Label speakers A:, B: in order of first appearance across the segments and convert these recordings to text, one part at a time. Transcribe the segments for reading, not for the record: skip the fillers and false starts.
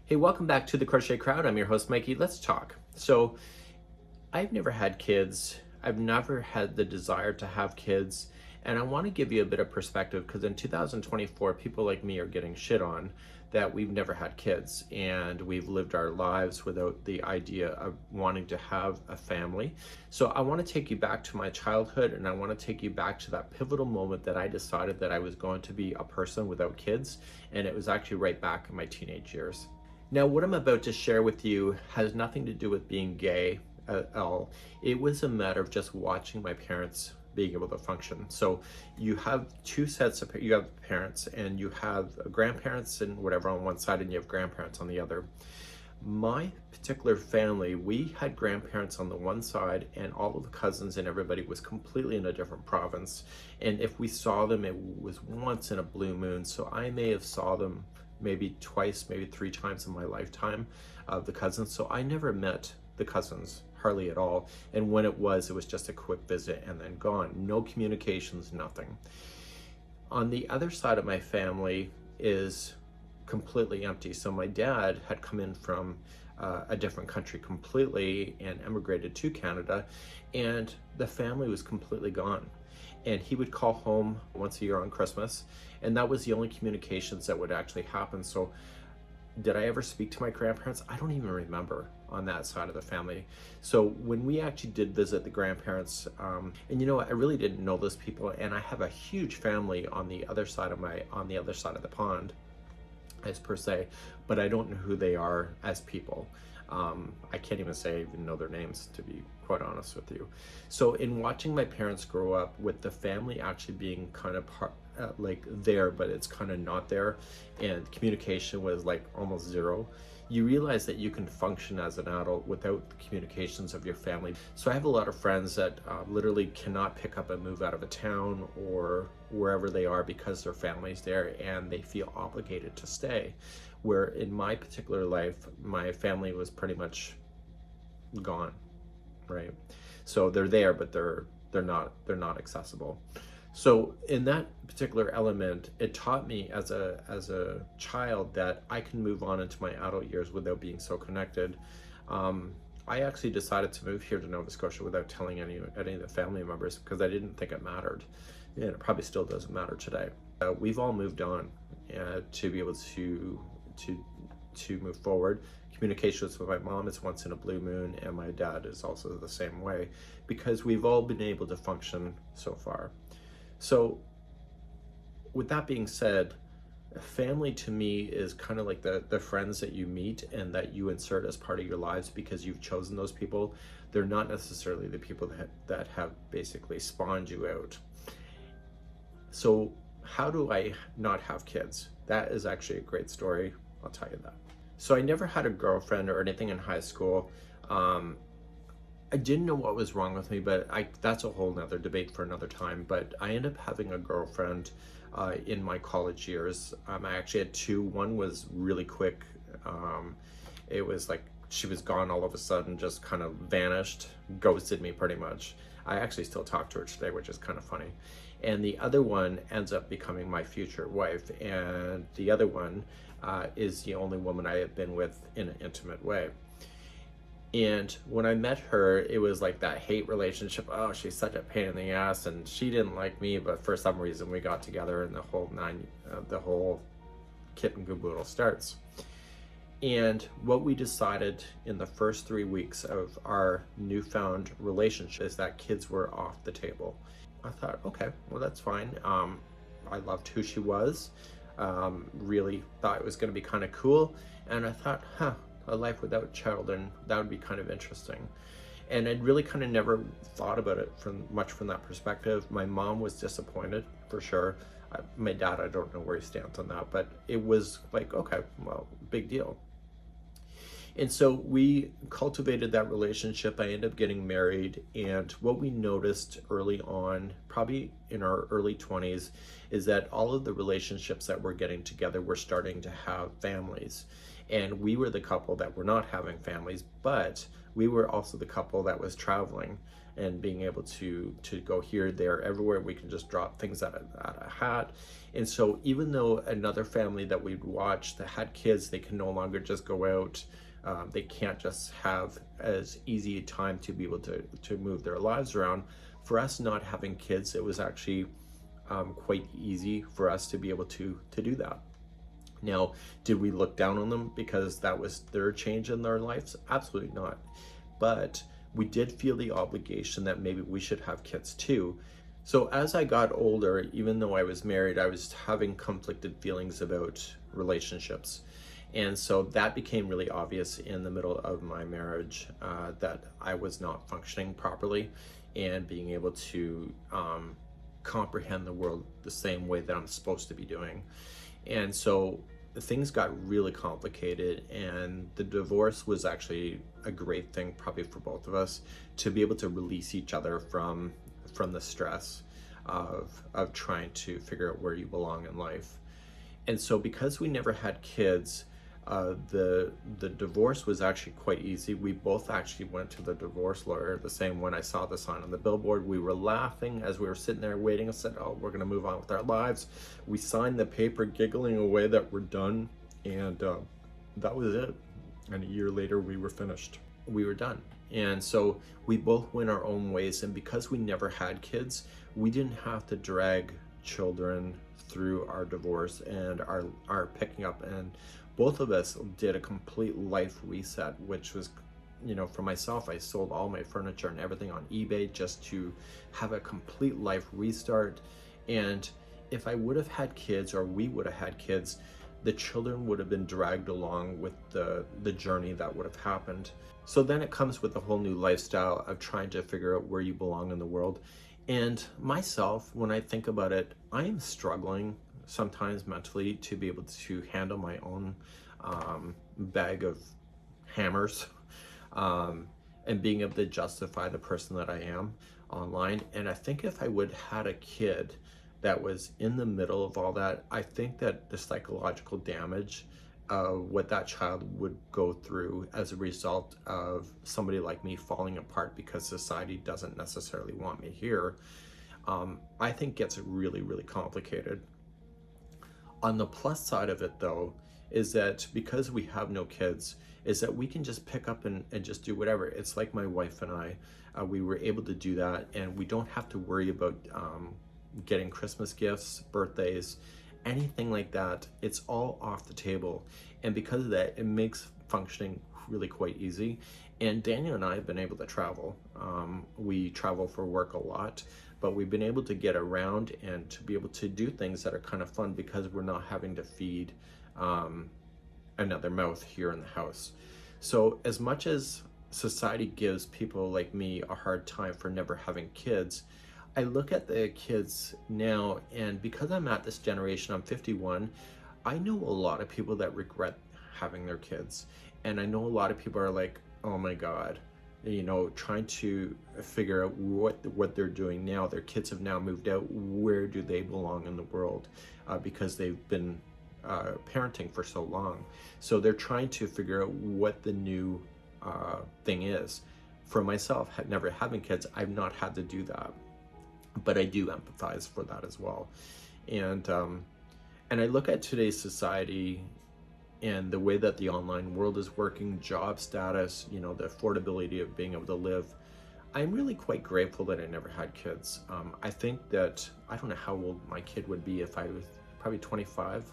A: Hey, welcome back to the Crochet Crowd. I'm your host, Mikey. Let's talk. So, I've never had kids. I've never had the desire to have kids. And I want to give you a bit of perspective because in 2024, people like me are getting shit on that we've never had kids and we've lived our lives without the idea of wanting to have a family. So, I want to take you back to my childhood and I want to take you back to that pivotal moment that I decided that I was going to be a person without kids. And it was actually right back in my teenage years. Now, what I'm about to share with you has nothing to do with being gay at all. It was a matter of just watching my parents being able to function. So you have two sets of, you have parents and you have grandparents and whatever on one side and you have grandparents on the other. My particular family, we had grandparents on the one side and all of the cousins and everybody was completely in a different province. And if we saw them, it was once in a blue moon. So I may have saw them maybe twice, maybe three times in my lifetime of the cousins. So I never met the cousins, hardly at all. And when it was just a quick visit and then gone. No communications, nothing. On the other side of my family is completely empty. So my dad had come in from a different country completely and emigrated to Canada, and the family was completely gone. And he would call home once a year on Christmas, and that was the only communications that would actually happen. So did I ever speak to my grandparents? I don't even remember on that side of the family. So when we actually did visit the grandparents, and you know what, I really didn't know those people, and I have a huge family on the other side of the pond, as per se, but I don't know who they are as people. I can't even say I even know their names, to be quite honest with you. So in watching my parents grow up with the family actually being kind of like there, but it's kind of not there, and communication was like almost zero, you realize that you can function as an adult without the communications of your family. So I have a lot of friends that literally cannot pick up and move out of a town or wherever they are because their family's there and they feel obligated to stay. Where in my particular life, my family was pretty much gone, right? So they're there, but they're not accessible. So in that particular element, it taught me as a child that I can move on into my adult years without being so connected. I actually decided to move here to Nova Scotia without telling any of the family members because I didn't think it mattered. And it probably still doesn't matter today. We've all moved on to be able to move forward. Communications with my mom is once in a blue moon, and my dad is also the same way because we've all been able to function so far. So with that being said, family to me is kind of like the friends that you meet and that you insert as part of your lives because you've chosen those people. They're not necessarily the people that have basically spawned you out. So how do I not have kids? That is actually a great story. I'll tell you that. So I never had a girlfriend or anything in high school. I didn't know what was wrong with me, but that's a whole nother debate for another time. But I ended up having a girlfriend in my college years. I actually had two. One was really quick. It was like she was gone all of a sudden, just kind of vanished, ghosted me pretty much. I actually still talk to her today, which is kind of funny. And the other one ends up becoming my future wife. And the other one is the only woman I have been with in an intimate way. And when I met her, it was like that hate relationship. Oh, she's such a pain in the ass, and she didn't like me, but for some reason we got together, and the whole kit and caboodle starts. And what we decided in the first 3 weeks of our newfound relationship is that kids were off the table. I thought, okay, well, that's fine. I loved who she was. Really thought it was going to be kind of cool, and I thought, a life without children, that would be kind of interesting. And I'd really kind of never thought about it from that perspective. My mom was disappointed for sure. My dad, I don't know where he stands on that, but it was like, okay, well, big deal. And so we cultivated that relationship. I ended up getting married, and what we noticed early on, probably in our early 20s, is that all of the relationships that were getting together were starting to have families. And we were the couple that were not having families, but we were also the couple that was traveling and being able to go here, there, everywhere. We can just drop things out of a hat. And so even though another family that we'd watched that had kids, they can no longer just go out. They can't just have as easy a time to be able to move their lives around. For us not having kids, it was actually quite easy for us to be able to do that. Now, did we look down on them because that was their change in their lives? Absolutely not. But we did feel the obligation that maybe we should have kids too. So as I got older, even though I was married, I was having conflicted feelings about relationships. And so that became really obvious in the middle of my marriage, that I was not functioning properly and being able to comprehend the world the same way that I'm supposed to be doing. And so things got really complicated, and the divorce was actually a great thing probably for both of us to be able to release each other from the stress of trying to figure out where you belong in life. And so because we never had kids, the divorce was actually quite easy. We both actually went to the divorce lawyer the same when I saw the sign on the billboard. We were laughing as we were sitting there waiting. I said, oh, we're going to move on with our lives. We signed the paper giggling away that we're done, and that was it. And a year later we were finished. We were done. And so we both went our own ways, and because we never had kids, we didn't have to drag children through our divorce and our picking up. And both of us did a complete life reset, which was, for myself, I sold all my furniture and everything on eBay just to have a complete life restart. And if I would have had kids, or we would have had kids, the children would have been dragged along with the journey that would have happened. So then it comes with a whole new lifestyle of trying to figure out where you belong in the world. And myself, when I think about it, I am struggling sometimes mentally to be able to handle my own bag of hammers, and being able to justify the person that I am online. And I think if I would had a kid that was in the middle of all that, I think that the psychological damage of what that child would go through as a result of somebody like me falling apart because society doesn't necessarily want me here, I think gets really, really complicated. On the plus side of it, though, is that because we have no kids, is that we can just pick up and just do whatever. It's like my wife and I, we were able to do that, and we don't have to worry about getting Christmas gifts, birthdays, anything like that. It's all off the table. And because of that, it makes functioning really quite easy. And Daniel and I have been able to travel. We travel for work a lot, but we've been able to get around and to be able to do things that are kind of fun because we're not having to feed another mouth here in the house. So as much as society gives people like me a hard time for never having kids, I look at the kids now, and because I'm at this generation, I'm 51, I know a lot of people that regret having their kids. And I know a lot of people are like, oh my God, trying to figure out what they're doing now. Their kids have now moved out. Where do they belong in the world? Because they've been parenting for so long. So they're trying to figure out what the new thing is. For myself, never having kids, I've not had to do that. But I do empathize for that as well. And I look at today's society and the way that the online world is working, job status, the affordability of being able to live. I'm really quite grateful that I never had kids. I think that, I don't know how old my kid would be if I was probably 25,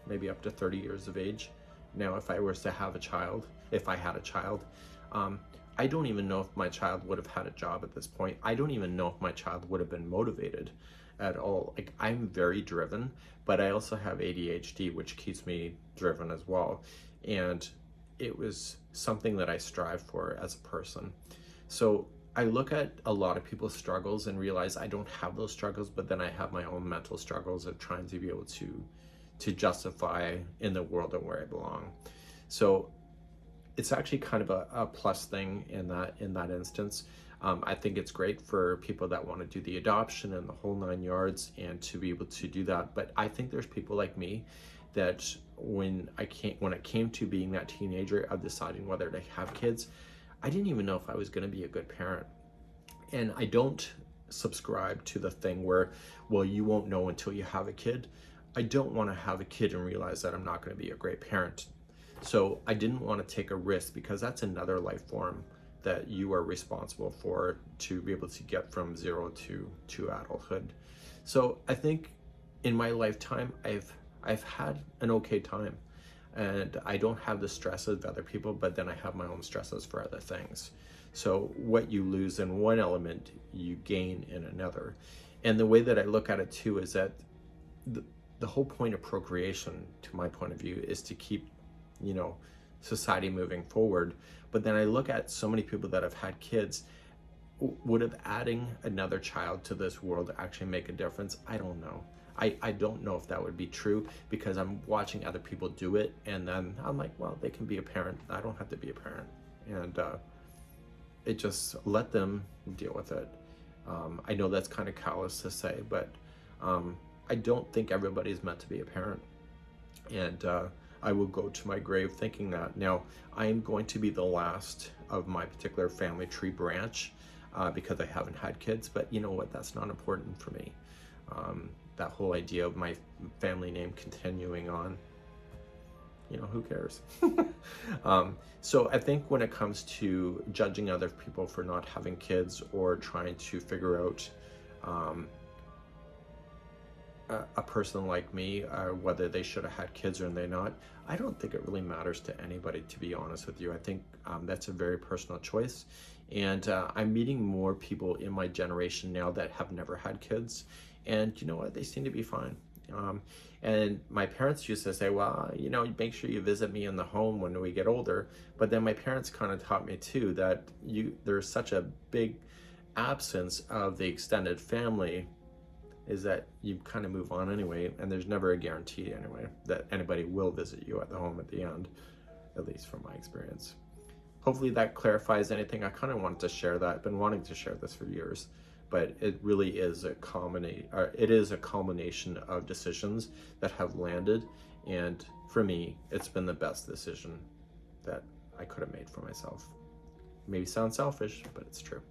A: maybe up to 30 years of age. Now, if I was to have a child, if I had a child, I don't even know if my child would have had a job at this point. I don't even know if my child would have been motivated at all. Like, I'm very driven, but I also have ADHD, which keeps me driven as well. And it was something that I strive for as a person. So I look at a lot of people's struggles and realize I don't have those struggles, but then I have my own mental struggles of trying to be able to justify in the world and where I belong. So it's actually kind of a plus thing in that instance. I think it's great for people that want to do the adoption and the whole 9 yards and to be able to do that. But I think there's people like me that when it came to being that teenager of deciding whether to have kids, I didn't even know if I was going to be a good parent. And I don't subscribe to the thing where, well, you won't know until you have a kid. I don't want to have a kid and realize that I'm not going to be a great parent. So I didn't want to take a risk, because that's another life form that you are responsible for to be able to get from 0 to adulthood. So I think in my lifetime, I've had an okay time, and I don't have the stresses of other people, but then I have my own stresses for other things. So what you lose in one element, you gain in another. And the way that I look at it too is that the whole point of procreation, to my point of view, is to keep, society moving forward. But then I look at so many people that have had kids. Would adding another child to this world actually make a difference? I don't know. I don't know if that would be true, because I'm watching other people do it, and then I'm like, well, they can be a parent. I don't have to be a parent. And it just, let them deal with it. I know that's kind of callous to say, but I don't think everybody's meant to be a parent. And I will go to my grave thinking that. Now, I am going to be the last of my particular family tree branch, because I haven't had kids, but you know what, that's not important for me. That whole idea of my family name continuing on, who cares? So I think when it comes to judging other people for not having kids, or trying to figure out a person like me, whether they should have had kids or they not, I don't think it really matters to anybody, to be honest with you. I think that's a very personal choice. And I'm meeting more people in my generation now that have never had kids, and you know what, they seem to be fine. And my parents used to say, well, make sure you visit me in the home when we get older. But then my parents kind of taught me too that there's such a big absence of the extended family, is that you kind of move on anyway, and there's never a guarantee anyway that anybody will visit you at the home at the end, at least from my experience. Hopefully that clarifies anything. I kind of wanted to share that. I've been wanting to share this for years, but it really is a culmination of decisions that have landed, and for me, it's been the best decision that I could have made for myself. Maybe sounds selfish, but it's true.